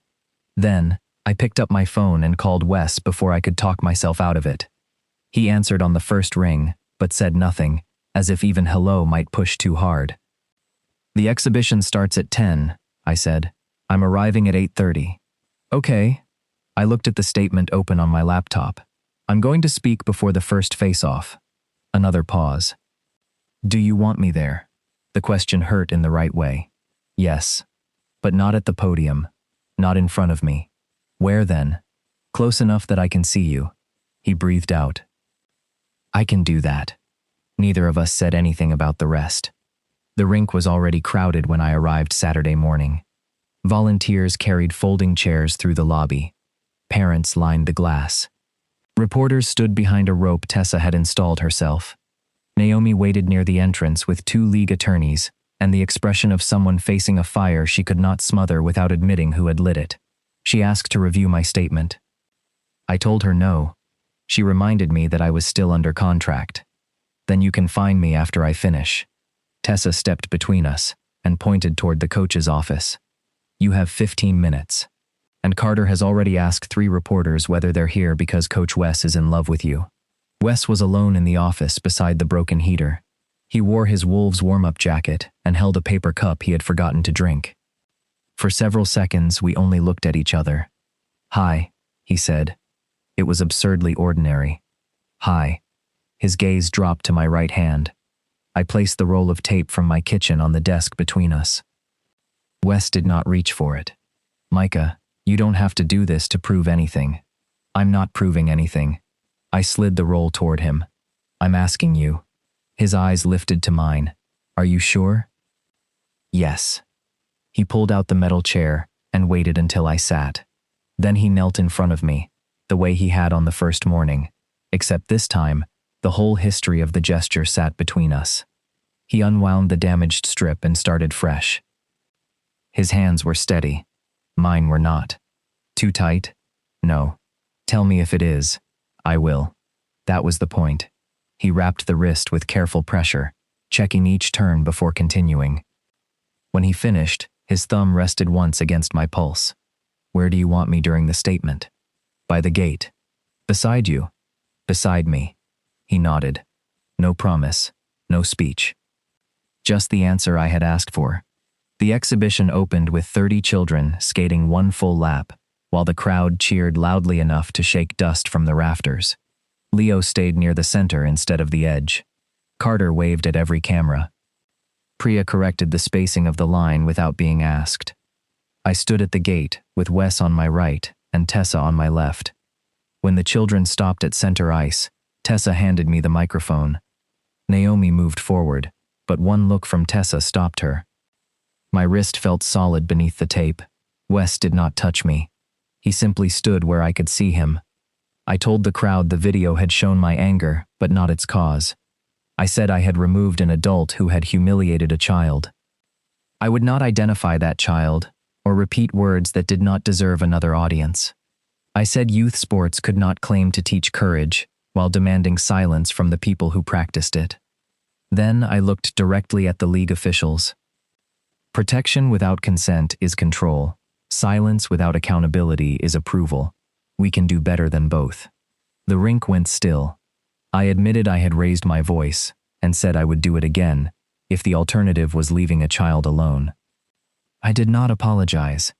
Then, I picked up my phone and called Wes before I could talk myself out of it. He answered on the first ring, but said nothing, as if even hello might push too hard. The exhibition starts at 10, I said. I'm arriving at 8:30. Okay. I looked at the statement open on my laptop. I'm going to speak before the first face-off. Another pause. Do you want me there? The question hurt in the right way. Yes. But not at the podium. Not in front of me. Where then? Close enough that I can see you. He breathed out. I can do that. Neither of us said anything about the rest. The rink was already crowded when I arrived Saturday morning. Volunteers carried folding chairs through the lobby. Parents lined the glass. Reporters stood behind a rope Tessa had installed herself. Naomi waited near the entrance with 2 league attorneys and the expression of someone facing a fire she could not smother without admitting who had lit it. She asked to review my statement. I told her no. She reminded me that I was still under contract. Then you can find me after I finish. Tessa stepped between us and pointed toward the coach's office. You have 15 minutes. And Carter has already asked 3 reporters whether they're here because Coach Wes is in love with you. Wes was alone in the office beside the broken heater. He wore his Wolves warm-up jacket and held a paper cup he had forgotten to drink. For several seconds, we only looked at each other. "Hi," he said. It was absurdly ordinary. "Hi." His gaze dropped to my right hand. I placed the roll of tape from my kitchen on the desk between us. Wes did not reach for it. "Micah, you don't have to do this to prove anything." "I'm not proving anything." I slid the roll toward him. "I'm asking you." His eyes lifted to mine. "Are you sure?" "Yes." He pulled out the metal chair and waited until I sat. Then he knelt in front of me, the way he had on the first morning, except this time, the whole history of the gesture sat between us. He unwound the damaged strip and started fresh. His hands were steady. Mine were not. Too tight? No. "Tell me if it is." "I will." That was the point. He wrapped the wrist with careful pressure, checking each turn before continuing. When he finished, his thumb rested once against my pulse. "Where do you want me during the statement?" "By the gate." "Beside you?" "Beside me." He nodded. No promise, no speech. Just the answer I had asked for. The exhibition opened with 30 children skating one full lap, while the crowd cheered loudly enough to shake dust from the rafters. Leo stayed near the center instead of the edge. Carter waved at every camera. Priya corrected the spacing of the line without being asked. I stood at the gate, with Wes on my right and Tessa on my left. When the children stopped at center ice, Tessa handed me the microphone. Naomi moved forward, but one look from Tessa stopped her. My wrist felt solid beneath the tape. Wes did not touch me. He simply stood where I could see him. I told the crowd the video had shown my anger, but not its cause. I said I had removed an adult who had humiliated a child. I would not identify that child, or repeat words that did not deserve another audience. I said youth sports could not claim to teach courage, while demanding silence from the people who practiced it. Then I looked directly at the league officials. Protection without consent is control. Silence without accountability is approval. We can do better than both. The rink went still. I admitted I had raised my voice, and said I would do it again, if the alternative was leaving a child alone. I did not apologize.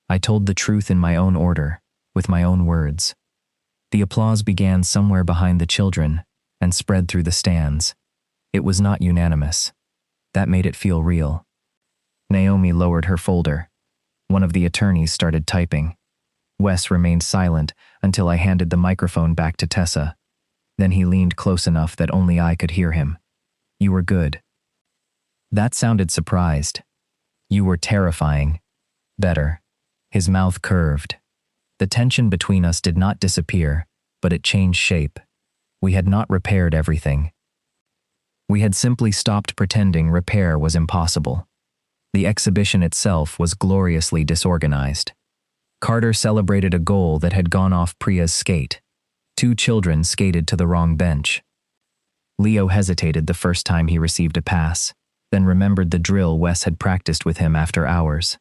I told the truth in my own order, with my own words. The applause began somewhere behind the children, and spread through the stands. It was not unanimous. That made it feel real. Naomi lowered her folder. One of the attorneys started typing. Wes remained silent until I handed the microphone back to Tessa. Then he leaned close enough that only I could hear him. "You were good." That sounded surprised. "You were terrifying." "Better." His mouth curved. The tension between us did not disappear, but it changed shape. We had not repaired everything. We had simply stopped pretending repair was impossible. The exhibition itself was gloriously disorganized. Carter celebrated a goal that had gone off Priya's skate. 2 children skated to the wrong bench. Leo hesitated the first time he received a pass, then remembered the drill Wes had practiced with him after hours.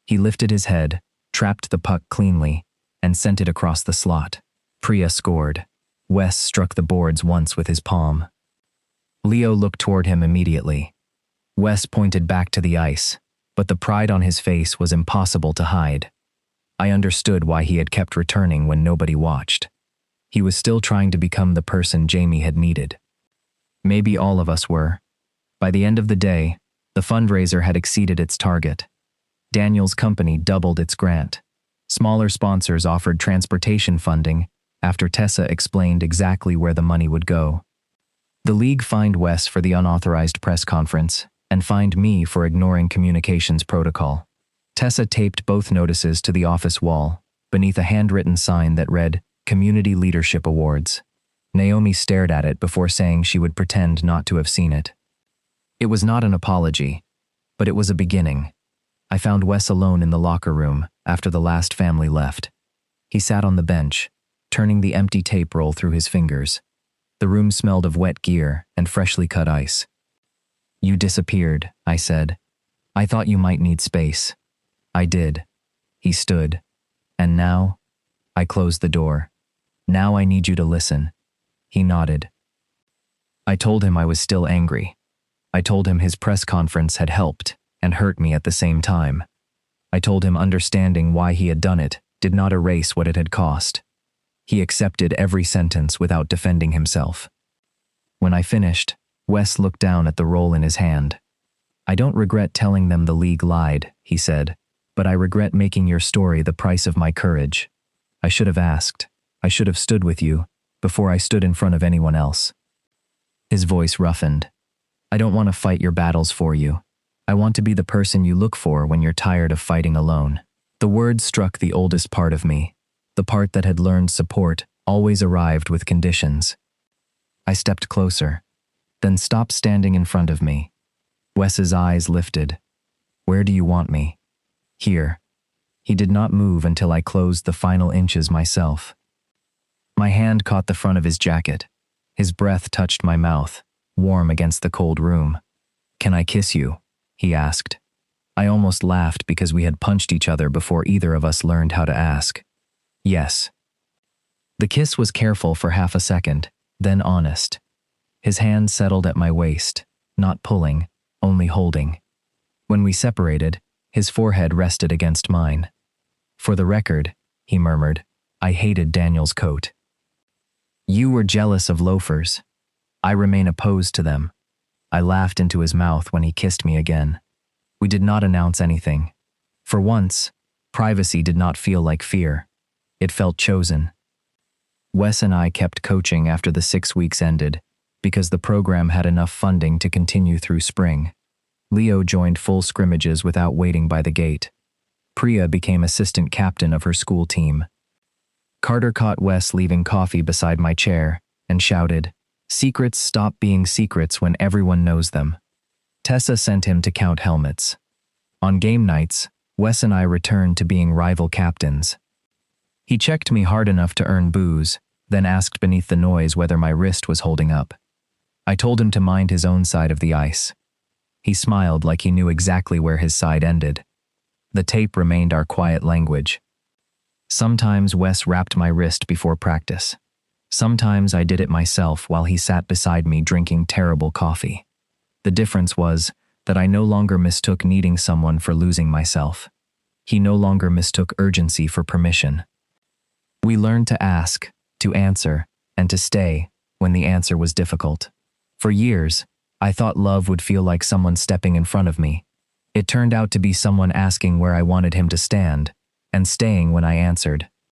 He lifted his head, trapped the puck cleanly, and sent it across the slot. Priya scored. Wes struck the boards once with his palm. Leo looked toward him immediately. Wes pointed back to the ice, but the pride on his face was impossible to hide. I understood why he had kept returning when nobody watched. He was still trying to become the person Jamie had needed. Maybe all of us were. By the end of the day, the fundraiser had exceeded its target. Daniel's company doubled its grant. Smaller sponsors offered transportation funding after Tessa explained exactly where the money would go. The league fined Wes for the unauthorized press conference and fined me for ignoring communications protocol. Tessa taped both notices to the office wall, beneath a handwritten sign that read, "Community Leadership Awards." Naomi stared at it before saying she would pretend not to have seen it. It was not an apology, but it was a beginning. I found Wes alone in the locker room after the last family left. He sat on the bench, turning the empty tape roll through his fingers. The room smelled of wet gear and freshly cut ice. "You disappeared," I said. "I thought you might need space." "I did." He stood. "And now?" I closed the door. "Now I need you to listen." He nodded. I told him I was still angry. I told him his press conference had helped and hurt me at the same time. I told him understanding why he had done it did not erase what it had cost. He accepted every sentence without defending himself. When I finished, Wes looked down at the roll in his hand. I don't regret telling them the league lied, he said, but I regret making your story the price of my courage. I should have asked. I should have stood with you before I stood in front of anyone else. His voice roughened. I don't want to fight your battles for you. I want to be the person you look for when you're tired of fighting alone. The words struck the oldest part of me. The part that had learned support always arrived with conditions. I stepped closer, then stopped standing in front of me. Wes's eyes lifted. Where do you want me? Here. He did not move until I closed the final inches myself. My hand caught the front of his jacket. His breath touched my mouth, warm against the cold room. Can I kiss you? He asked. I almost laughed because we had punched each other before either of us learned how to ask. Yes. The kiss was careful for half a second, then honest. His hand settled at my waist, not pulling, only holding. When we separated, his forehead rested against mine. For the record, he murmured, I hated Daniel's coat. You were jealous of loafers. I remain opposed to them. I laughed into his mouth when he kissed me again. We did not announce anything. For once, privacy did not feel like fear. It felt chosen. Wes and I kept coaching after the 6 weeks ended, because the program had enough funding to continue through spring. Leo joined full scrimmages without waiting by the gate. Priya became assistant captain of her school team. Carter caught Wes leaving coffee beside my chair and shouted, Secrets stop being secrets when everyone knows them. Tessa sent him to count helmets. On game nights, Wes and I returned to being rival captains. He checked me hard enough to earn booze, then asked beneath the noise whether my wrist was holding up. I told him to mind his own side of the ice. He smiled like he knew exactly where his side ended. The tape remained our quiet language. Sometimes Wes wrapped my wrist before practice. Sometimes I did it myself while he sat beside me drinking terrible coffee. The difference was that I no longer mistook needing someone for losing myself. He no longer mistook urgency for permission. We learned to ask, to answer, and to stay when the answer was difficult. For years, I thought love would feel like someone stepping in front of me. It turned out to be someone asking where I wanted him to stand, and staying when I answered.